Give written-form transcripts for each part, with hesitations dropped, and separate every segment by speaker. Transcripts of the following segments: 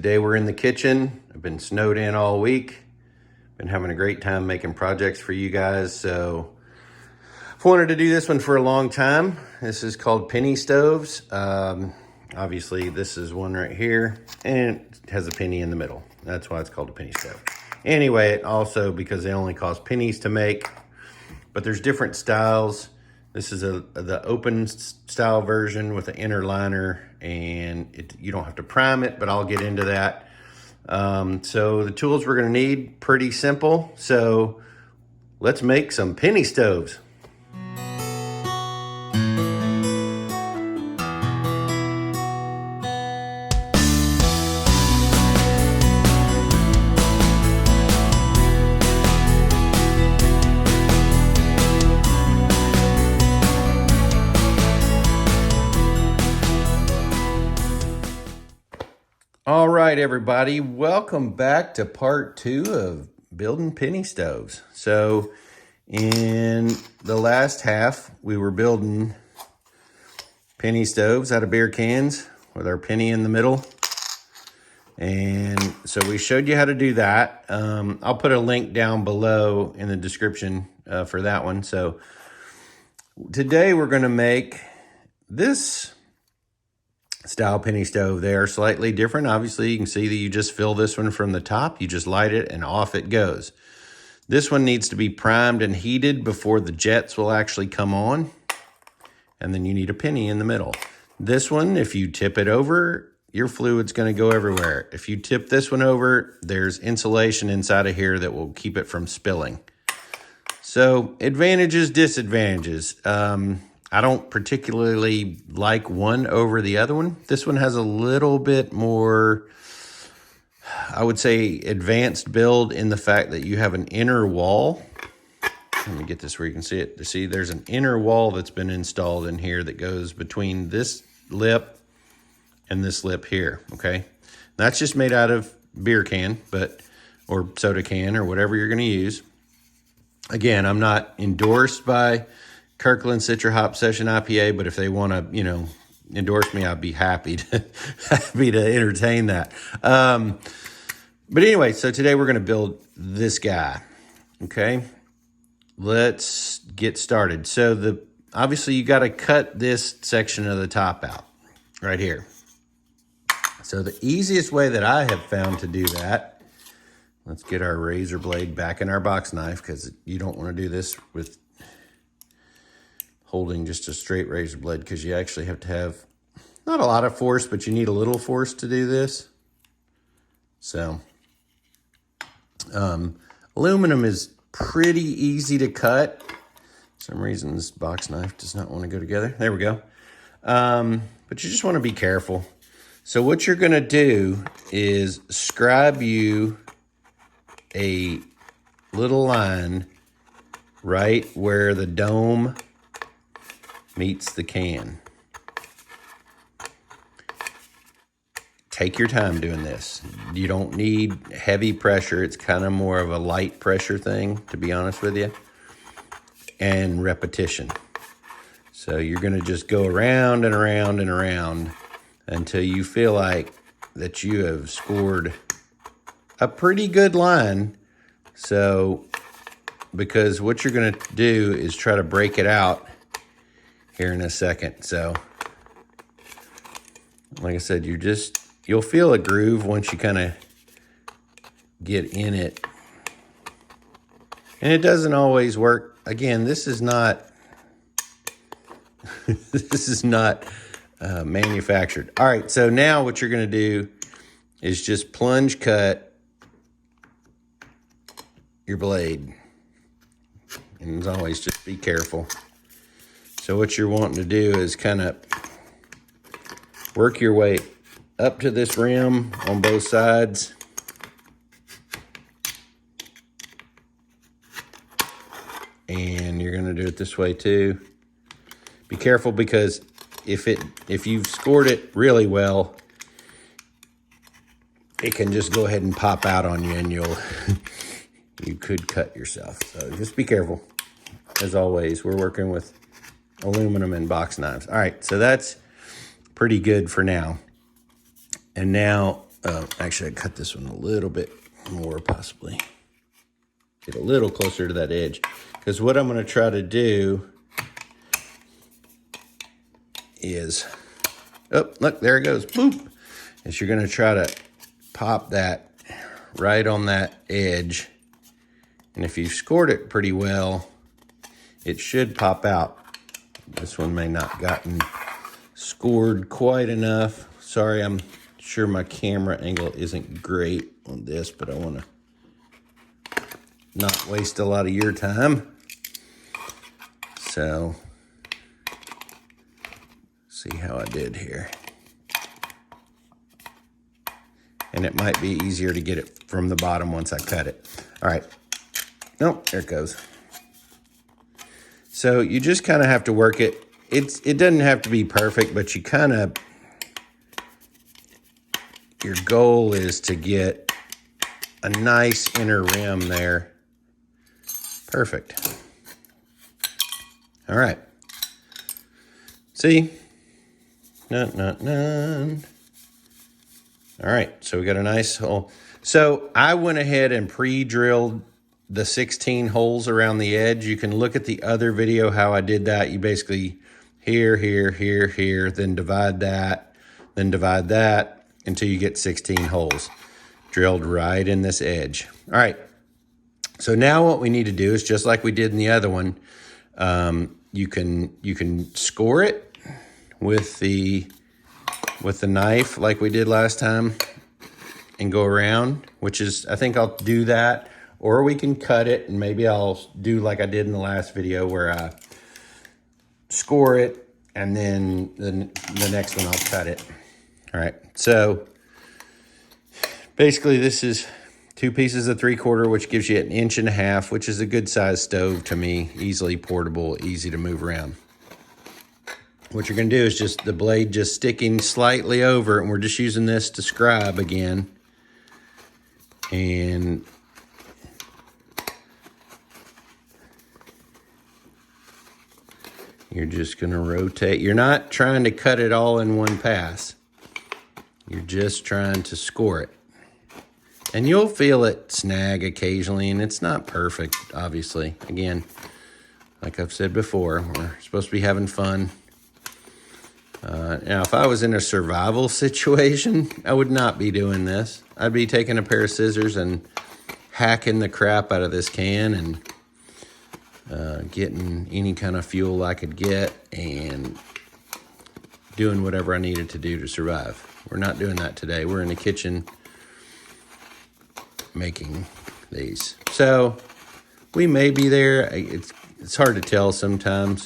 Speaker 1: Today we're in the kitchen. I've been snowed in all week. Been having a great time making projects for you guys. So I've wanted to do this one for a long time. This is called penny stoves. Obviously this is one right here and it has a penny in the middle. That's why it's called a penny stove. Anyway, it also because they only cost pennies to make, but there's different styles. This is the open style version with an inner liner, and you don't have to prime it, but I'll get into that. So the tools we're gonna need, pretty simple. So let's make some penny stoves. All right, everybody, welcome back to part 2 of building penny stoves. So in the last half, we were building penny stoves out of beer cans with our penny in the middle. And so we showed you how to do that. I'll put a link down below in the description for that one. So today we're gonna make this style penny stove. They are slightly different. Obviously, you can see that you just fill this one from the top. You just light it and off it goes. This one needs to be primed and heated before the jets will actually come on. And then you need a penny in the middle. This one, if you tip it over, your fluid's going to go everywhere. If you tip this one over, there's insulation inside of here that will keep it from spilling. So advantages, disadvantages. I don't particularly like one over the other one. This one has a little bit more, I would say, advanced build in the fact that you have an inner wall. Let me get this where you can see it. See, there's an inner wall that's been installed in here that goes between this lip and this lip here, okay? That's just made out of beer can, or soda can, or whatever you're gonna use. Again, I'm not endorsed by Kirkland Citra Hop Session IPA, but if they want to, endorse me, I'd be happy to entertain that. But anyway, so today we're going to build this guy. Okay, let's get started. So obviously you got to cut this section of the top out right here. So the easiest way that I have found to do that, let's get our razor blade back in our box knife, because you don't want to do this with holding just a straight razor blade, because you actually have to have not a lot of force, but you need a little force to do this. So aluminum is pretty easy to cut. For some reason this box knife does not want to go together. There we go. But you just want to be careful. So what you're going to do is scribe you a little line right where the dome meets the can. Take your time doing this. You don't need heavy pressure. It's kind of more of a light pressure thing, to be honest with you, and repetition. So you're going to just go around and around and around until you feel like that you have scored a pretty good line. So, because what you're going to do is try to break it out here in a second. So like I said, you'll feel a groove once you kind of get in it. And it doesn't always work. Again, this is not manufactured. All right, so now what you're going to do is just plunge cut your blade. And as always, just be careful. So what you're wanting to do is kind of work your way up to this rim on both sides. And you're going to do it this way too. Be careful, because if you've scored it really well, it can just go ahead and pop out on you, and you could cut yourself. So just be careful. As always, we're working with aluminum and box knives. All right, so that's pretty good for now. And now Actually, I cut this one a little bit more, possibly. Get a little closer to that edge. Because what I'm going to try to do is, oh, look, there it goes. Boop. Is you're going to try to pop that right on that edge. And if you've scored it pretty well, it should pop out. This one may not gotten scored quite enough. Sorry, I'm sure my camera angle isn't great on this, but I want to not waste a lot of your time. So, see how I did here. And it might be easier to get it from the bottom once I cut it. All right. Nope, there it goes. So you just kind of have to work it. It doesn't have to be perfect, but you kind of, your goal is to get a nice inner rim there. Perfect. All right. See? None. All right, so we got a nice hole. So I went ahead and pre-drilled the 16 holes around the edge. You can look at the other video how I did that. You basically here, then divide that until you get 16 holes drilled right in this edge. All right, so now what we need to do is just like we did in the other one. You can score it with the knife like we did last time and go around, which is, I think I'll do that, or we can cut it and maybe I'll do like I did in the last video where I score it and then the next one I'll cut it. All right, so basically this is 2 pieces of 3/4, which gives you 1.5 inches, which is a good size stove to me, easily portable, easy to move around. What you're going to do is just the blade just sticking slightly over, and we're just using this to scribe again. And you're just going to rotate. You're not trying to cut it all in one pass. You're just trying to score it. And you'll feel it snag occasionally, and it's not perfect, obviously. Again, like I've said before, we're supposed to be having fun. Now, if I was in a survival situation, I would not be doing this. I'd be taking a pair of scissors and hacking the crap out of this can and getting any kind of fuel I could get and doing whatever I needed to do to survive. We're not doing that today. We're in the kitchen making these. So we may be there. It's hard to tell sometimes.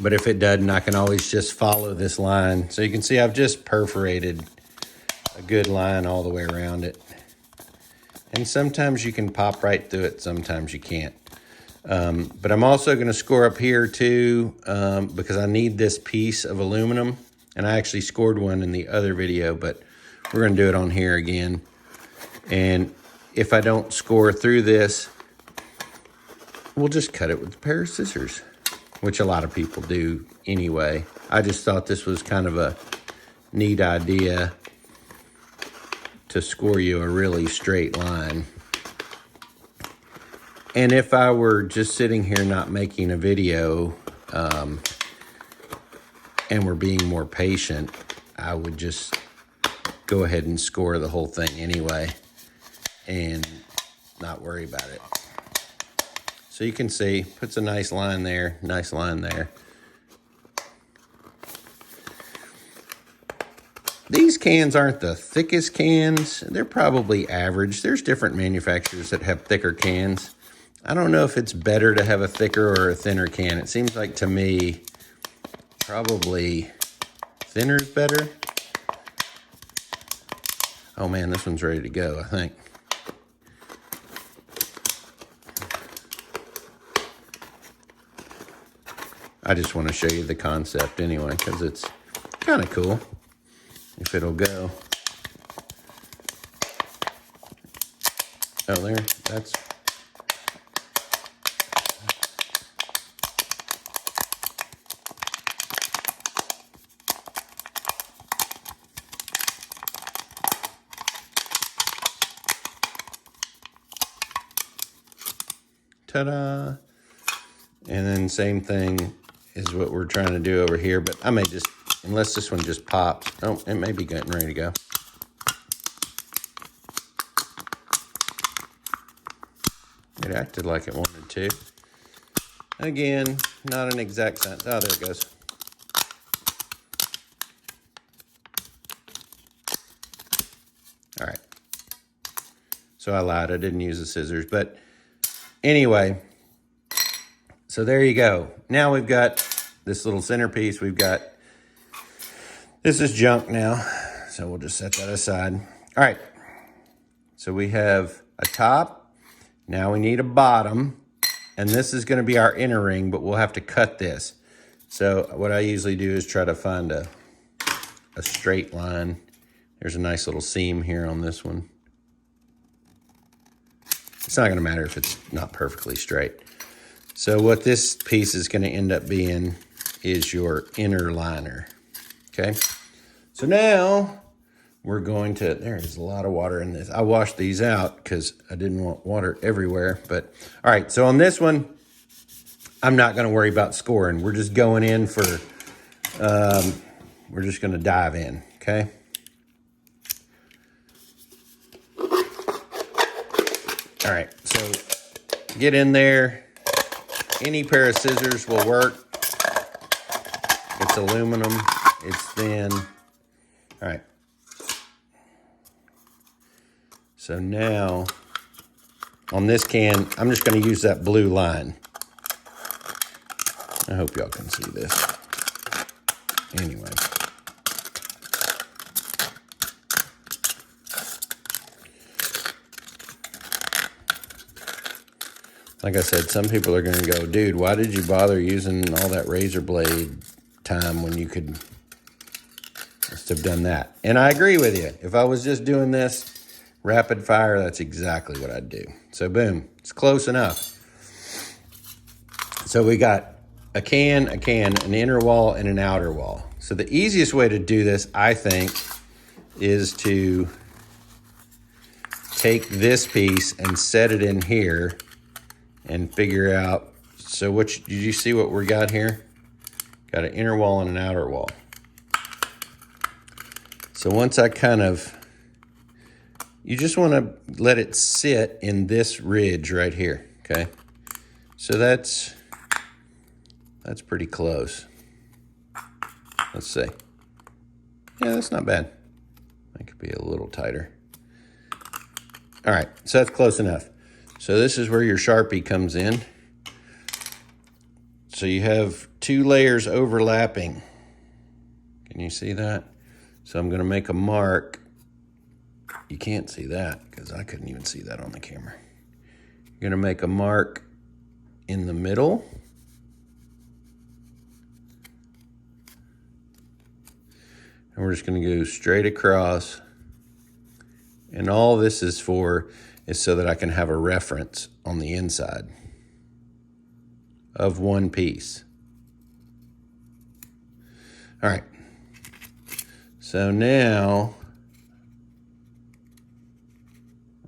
Speaker 1: But if it doesn't, I can always just follow this line. So you can see I've just perforated a good line all the way around it. And sometimes you can pop right through it, sometimes you can't. But I'm also going to score up here too because I need this piece of aluminum. And I actually scored one in the other video, but we're going to do it on here again. And if I don't score through this, we'll just cut it with a pair of scissors, which a lot of people do anyway. I just thought this was kind of a neat idea to score you a really straight line. And if I were just sitting here not making a video and we're being more patient, I would just go ahead and score the whole thing anyway and not worry about it. So you can see, puts a nice line there, nice line there. These cans aren't the thickest cans. They're probably average. There's different manufacturers that have thicker cans. I don't know if it's better to have a thicker or a thinner can. It seems like to me, probably thinner is better. Oh man, this one's ready to go, I think. I just want to show you the concept anyway, because it's kind of cool if it'll go. Oh, there, that's. Ta-da. And then same thing is what we're trying to do over here, but I may just, unless this one just pops. Oh, it may be getting ready to go. It acted like it wanted to. Again, not an exact science. Oh, there it goes. All right. So I lied, I didn't use the scissors, but anyway, so there you go. Now we've got this little centerpiece. We've got, this is junk now, so we'll just set that aside. All right, so we have a top. Now we need a bottom, and this is gonna be our inner ring, but we'll have to cut this. So what I usually do is try to find a straight line. There's a nice little seam here on this one. It's not gonna matter if it's not perfectly straight. So what this piece is gonna end up being is your inner liner, okay? So now we're going to, there's a lot of water in this. I washed these out because I didn't want water everywhere, but all right, so on this one, I'm not gonna worry about scoring. We're just going in for, we're just gonna dive in, okay? All right, so get in there. Any pair of scissors will work. It's aluminum, it's thin. All right. So now, on this can, I'm just gonna use that blue line. I hope y'all can see this. Anyway. Like I said, some people are going to go, dude, why did you bother using all that razor blade time when you could just have done that? And I agree with you. If I was just doing this rapid fire, that's exactly what I'd do. So boom, it's close enough. So we got a can, an inner wall, and an outer wall. So the easiest way to do this, I think, is to take this piece and set it in here and figure out, so did you see what we got here? Got an inner wall and an outer wall. So once I you just want to let it sit in this ridge right here, okay? So that's pretty close. Let's see. Yeah, that's not bad. That could be a little tighter. All right, so that's close enough. So this is where your Sharpie comes in. So you have two layers overlapping. Can you see that? So I'm gonna make a mark. You can't see that because I couldn't even see that on the camera. You're gonna make a mark in the middle. And we're just gonna go straight across. And all this is for is so that I can have a reference on the inside of one piece. All right. So now,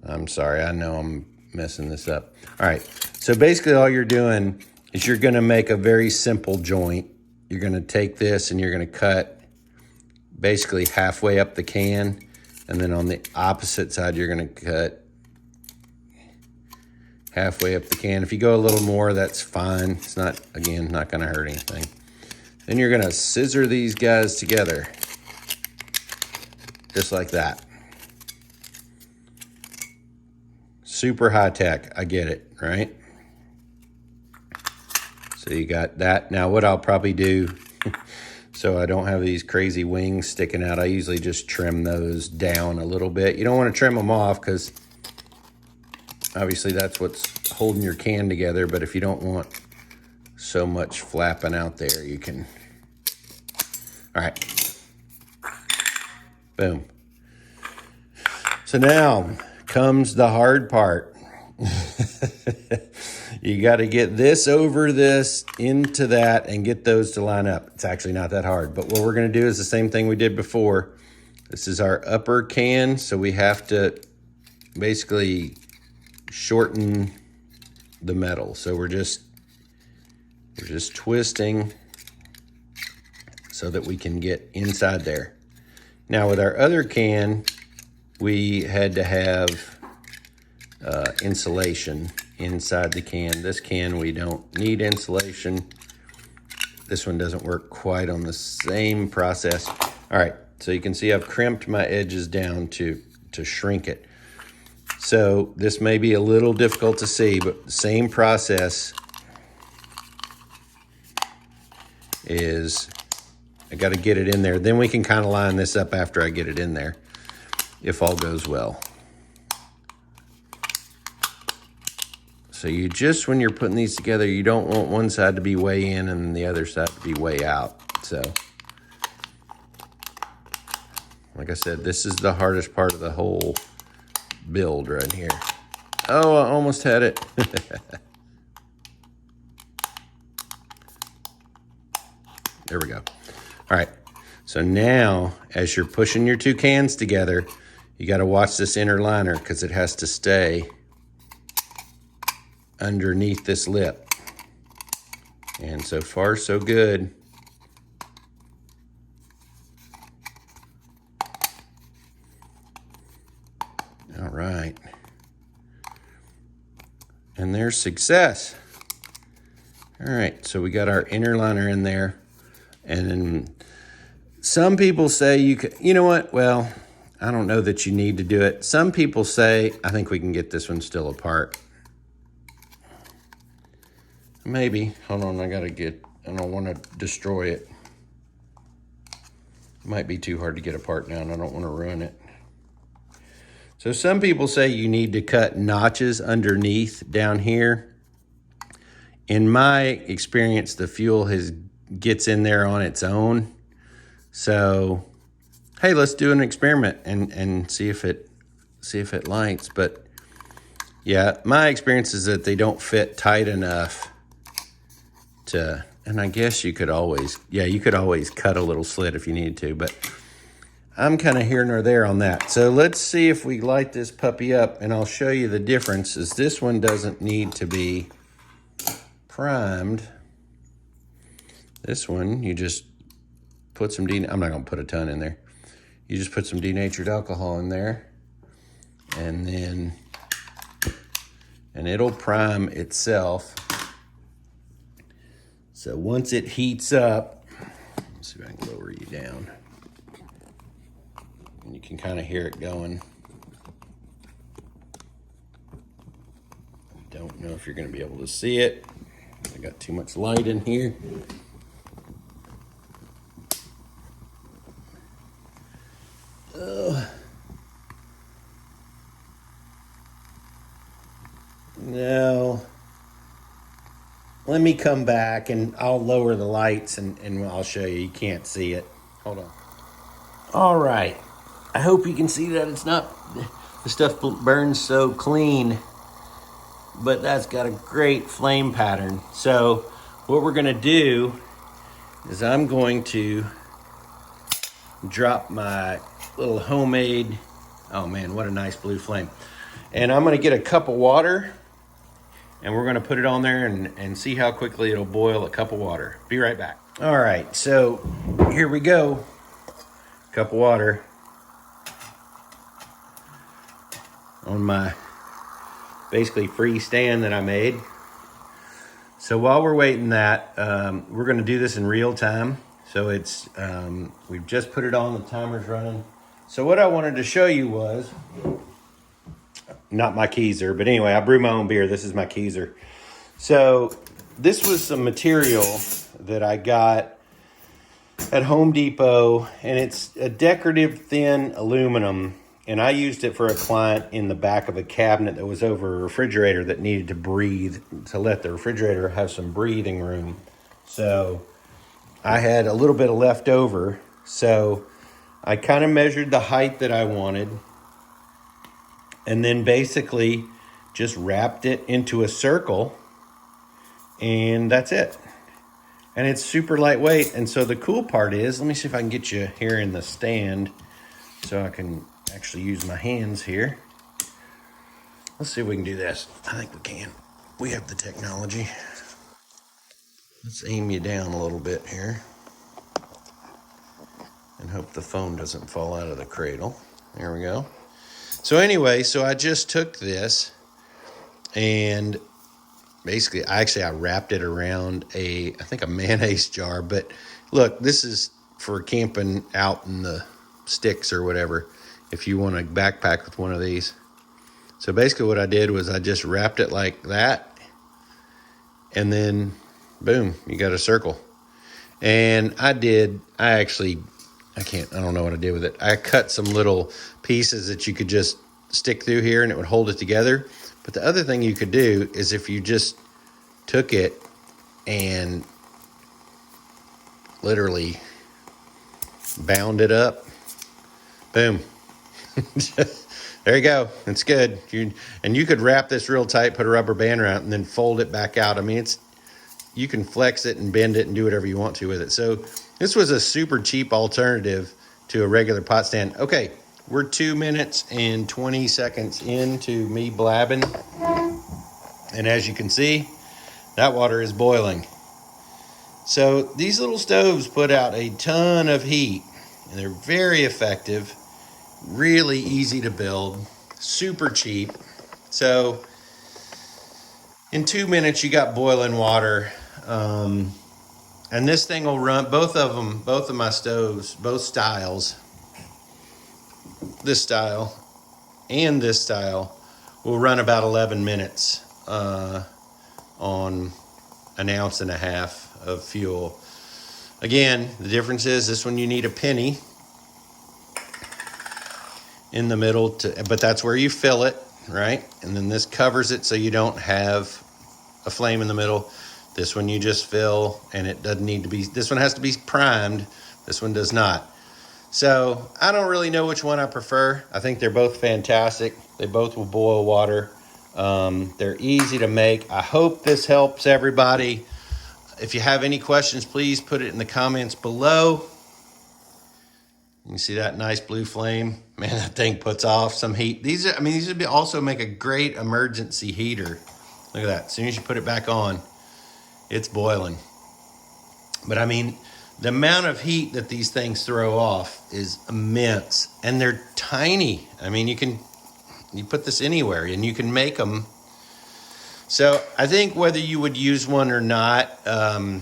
Speaker 1: I'm sorry, I know I'm messing this up. All right, so basically all you're doing is you're gonna make a very simple joint. You're gonna take this and you're gonna cut basically halfway up the can, and then on the opposite side, you're gonna cut halfway up the can. If you go a little more, that's fine. It's not, again, not gonna hurt anything. Then you're gonna scissor these guys together, just like that. Super high tech, I get it, right? So you got that. Now what I'll probably do, so I don't have these crazy wings sticking out, I usually just trim those down a little bit. You don't wanna trim them off because obviously that's what's holding your can together, but if you don't want so much flapping out there, you can. All right, boom. So now comes the hard part. You got to get this over this into that and get those to line up. It's actually not that hard, but what we're going to do is the same thing we did before. This is our upper can, so we have to basically shorten the metal. So we're just twisting so that we can get inside there. Now with our other can, we had to have insulation inside the can. This can, we don't need insulation. This one doesn't work quite on the same process. All right, so you can see I've crimped my edges down to shrink it. So this may be a little difficult to see, but the same process is, I got to get it in there. Then we can kind of line this up after I get it in there, if all goes well. So you just, when you're putting these together, you don't want one side to be way in and the other side to be way out. So, like I said, this is the hardest part of the whole build right here. Oh, I almost had it. There we go. All right. So now, as you're pushing your two cans together, you got to watch this inner liner because it has to stay underneath this lip. And so far, so good. All right. And there's success. All right, so we got our inner liner in there. And then some people say you know what? Well, I don't know that you need to do it. Some people say, I think we can get this one still apart. Maybe. Hold on, I don't want to destroy it. Might be too hard to get apart now, and I don't want to ruin it. So some people say you need to cut notches underneath down here. In my experience, the fuel gets in there on its own. So, hey, let's do an experiment and see if it lights. But yeah, my experience is that they don't fit tight enough to, and I guess you could always cut a little slit if you needed to, but I'm kind of here nor there on that. So let's see if we light this puppy up, and I'll show you the difference. Is this one doesn't need to be primed. This one, you just put some I'm not gonna put a ton in there. You just put some denatured alcohol in there, and it'll prime itself. So once it heats up, let's see if I can lower you down. And you can kind of hear it going. I don't know if you're going to be able to see it. I got too much light in here. No. Let me come back and I'll lower the lights and I'll show you. You can't see it. Hold on. All right. I hope you can see that it's not, the stuff burns so clean, but that's got a great flame pattern. So what we're gonna do is I'm going to drop my little homemade, oh man, what a nice blue flame. And I'm gonna get a cup of water and we're gonna put it on there and see how quickly it'll boil a cup of water. Be right back. All right, so here we go. Cup of water on my basically free stand that I made. So while we're waiting that, we're gonna do this in real time. So it's, we've just put it on, the timer's running. So what I wanted to show you was, not my keezer, but anyway, I brew my own beer. This is my keezer. So this was some material that I got at Home Depot, and it's a decorative thin aluminum, and I used it for a client in the back of a cabinet that was over a refrigerator that needed to breathe, to let the refrigerator have some breathing room. So I had a little bit of left over, so I kind of measured the height that I wanted, and then basically just wrapped it into a circle, and that's it. And it's super lightweight. And so the cool part is, let me see if I can get you here in the stand so I can actually use my hands here. Let's see if we can do this. I think we can. We have the technology. Let's aim you down a little bit here and hope the phone doesn't fall out of the cradle. There we go. So anyway, so I just took this and basically, I wrapped it around I think a mayonnaise jar. But look, this is for camping out in the sticks or whatever, if you want to backpack with one of these. So basically what I did was I just wrapped it like that, and then boom, you got a circle. And I don't know what I did with it. I cut some little pieces that you could just stick through here and it would hold it together. But the other thing you could do is if you just took it and literally bound it up, boom. There you go. It's good. And you could wrap this real tight, put a rubber band around it, and then fold it back out. I mean, you can flex it and bend it and do whatever you want to with it. So this was a super cheap alternative to a regular pot stand. Okay, we're 2 minutes and 20 seconds into me blabbing. And as you can see, that water is boiling. So these little stoves put out a ton of heat, and they're very effective, really easy to build, super cheap. So in 2 minutes, you got boiling water. And this thing will run, both of my stoves, both styles, this style and this style, will run about 11 minutes on 1.5 ounces of fuel. Again, the difference is this one you need a penny in the middle, but that's where you fill it, right? And then this covers it so you don't have a flame in the middle. This one you just fill, and it doesn't need to be, this one has to be primed. This one does not. So I don't really know which one I prefer. I think they're both fantastic. They both will boil water. They're easy to make. I hope this helps everybody. If you have any questions, please put it in the comments below. You can see that nice blue flame. Man, that thing puts off some heat. These would also make a great emergency heater. Look at that. As soon as you put it back on, it's boiling. But I mean, the amount of heat that these things throw off is immense, and they're tiny. I mean, you put this anywhere and you can make them. So I think whether you would use one or not, they're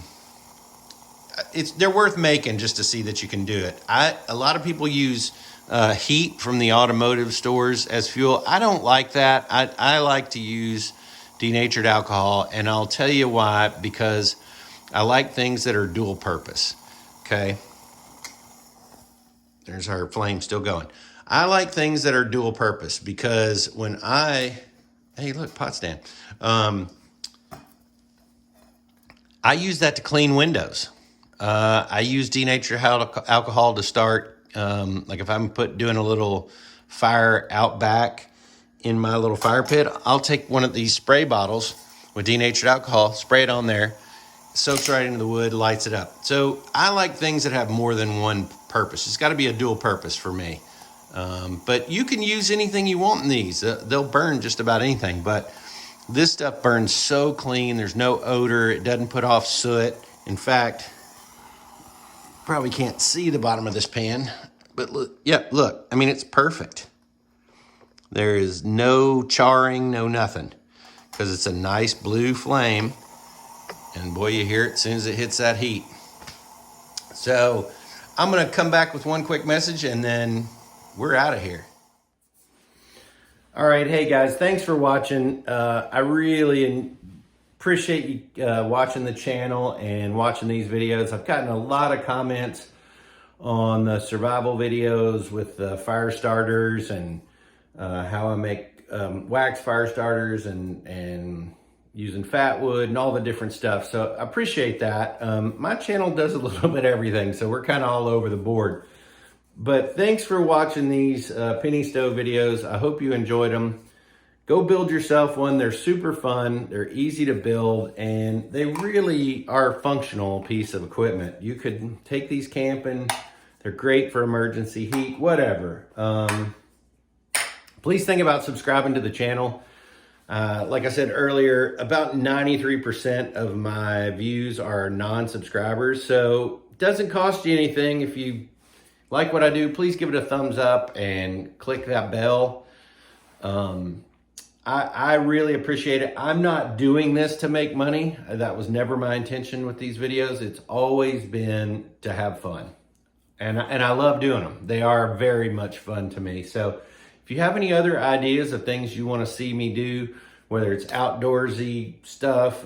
Speaker 1: worth making just to see that you can do it. A lot of people use heat from the automotive stores as fuel. I don't like that. I like to use denatured alcohol, and I'll tell you why. Because I like things that are dual purpose. Okay, there's our flame still going. I like things that are dual purpose because hey, look, pot stand. I use that to clean windows. I use denatured alcohol to start, like if I'm doing a little fire out back in my little fire pit, I'll take one of these spray bottles with denatured alcohol, spray it on there, soaks right into the wood, lights it up. So I like things that have more than one purpose. It's got to be a dual purpose for me. But you can use anything you want in these. They'll burn just about anything, but this stuff burns so clean. There's no odor. It doesn't put off soot. In fact, probably can't see the bottom of this pan, but look, I mean, it's perfect. There is no charring, no nothing, because it's a nice blue flame. And boy, you hear it as soon as it hits that heat. So I'm going to come back with one quick message, and then we're out of here. All right. Hey, guys, thanks for watching. I really appreciate you watching the channel and watching these videos. I've gotten a lot of comments on the survival videos with the fire starters and how I make wax fire starters and using fat wood and all the different stuff. So I appreciate that. My channel does a little bit of everything, so we're kind of all over the board. But thanks for watching these penny stove videos. I hope you enjoyed them. Go build yourself one. They're super fun. They're easy to build, and they really are a functional piece of equipment. You could take these camping. They're great for emergency heat, whatever. Please think about subscribing to the channel. Like I said earlier, about 93% of my views are non-subscribers, so it doesn't cost you anything. If you like what I do, please give it a thumbs up and click that bell. I really appreciate it. I'm not doing this to make money. That was never my intention with these videos. It's always been to have fun. And I love doing them. They are very much fun to me. So if you have any other ideas of things you want to see me do, whether it's outdoorsy stuff,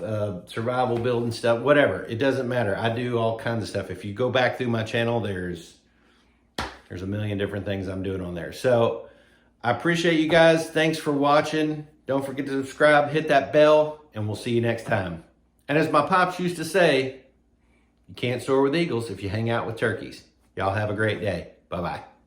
Speaker 1: survival building stuff, whatever, it doesn't matter. I do all kinds of stuff. If you go back through my channel, there's a million different things I'm doing on there. So I appreciate you guys. Thanks for watching. Don't forget to subscribe, hit that bell, and we'll see you next time. And as my pops used to say, you can't soar with eagles if you hang out with turkeys. Y'all have a great day. Bye-bye.